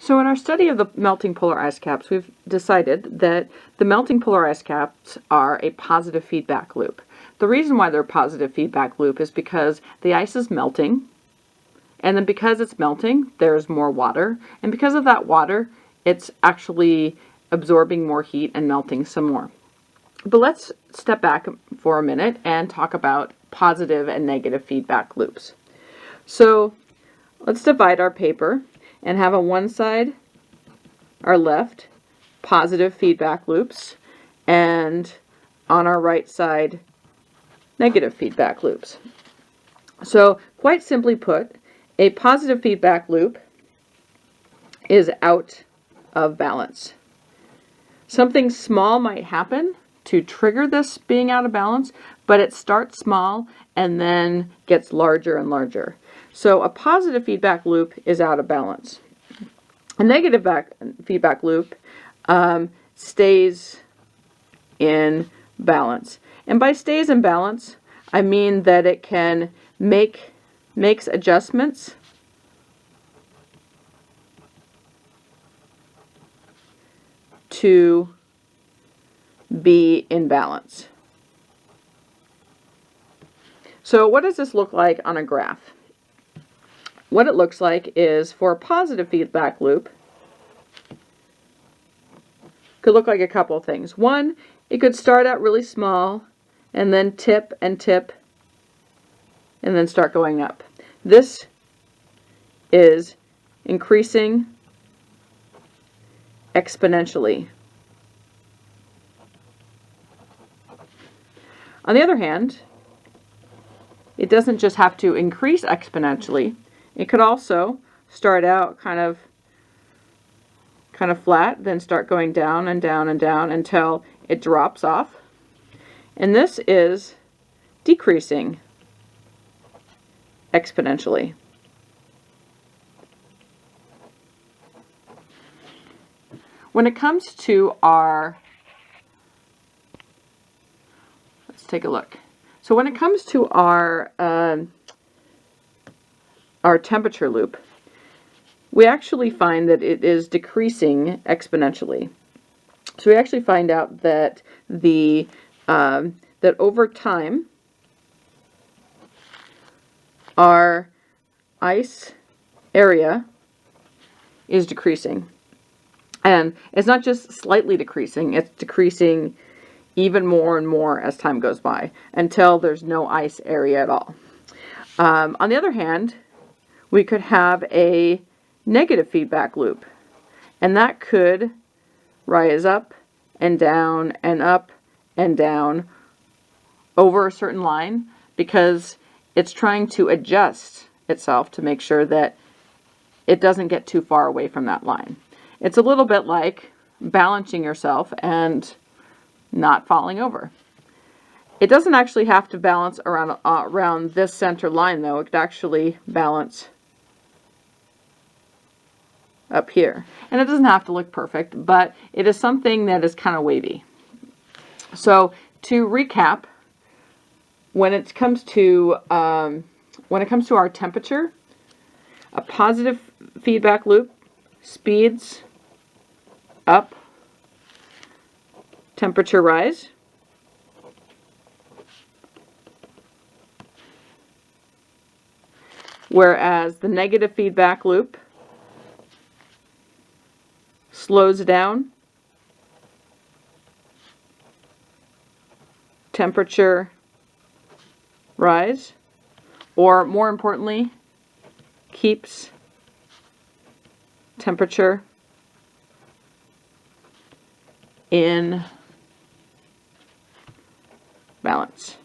So in our study of the melting polar ice caps, we've decided that the melting polar ice caps are a positive feedback loop. The reason why they're a positive feedback loop is because the ice is melting, and then because it's melting, there's more water, and because of that water, it's actually absorbing more heat and melting some more. But let's step back for a minute and talk about positive and negative feedback loops. So let's divide our paper and have on one side, our left, positive feedback loops, and on our right side, negative feedback loops. So quite simply put, a positive feedback loop is out of balance. Something small might happen to trigger this being out of balance, but it starts small and then gets larger and larger. So a positive feedback loop is out of balance. A negative feedback loop stays in balance. And by stays in balance, I mean that it can makes adjustments to be in balance. So what does this look like on a graph? What it looks like is for a positive feedback loop, could look like a couple of things. One, it could start out really small and then tip and tip and then start going up. This is increasing exponentially. On the other hand, it doesn't just have to increase exponentially. It could also start out kind of flat, then start going down and down and down until it drops off. And this is decreasing exponentially. When it comes to our, let's take a look. So when it comes to our temperature loop, we actually find that it is decreasing exponentially. So we actually find out that that over time, our ice area is decreasing. And it's not just slightly decreasing, it's decreasing even more and more as time goes by until there's no ice area at all. On the other hand, we could have a negative feedback loop, and that could rise up and down and up and down over a certain line because it's trying to adjust itself to make sure that it doesn't get too far away from that line. It's a little bit like balancing yourself and not falling over. It doesn't actually have to balance around this center line though. It could actually balance up here. And it doesn't have to look perfect, but it is something that is kind of wavy. So to recap, when it comes to our temperature, a positive feedback loop speeds up temperature rise. Whereas the negative feedback loop slows down temperature rise, or more importantly, keeps temperature in balance.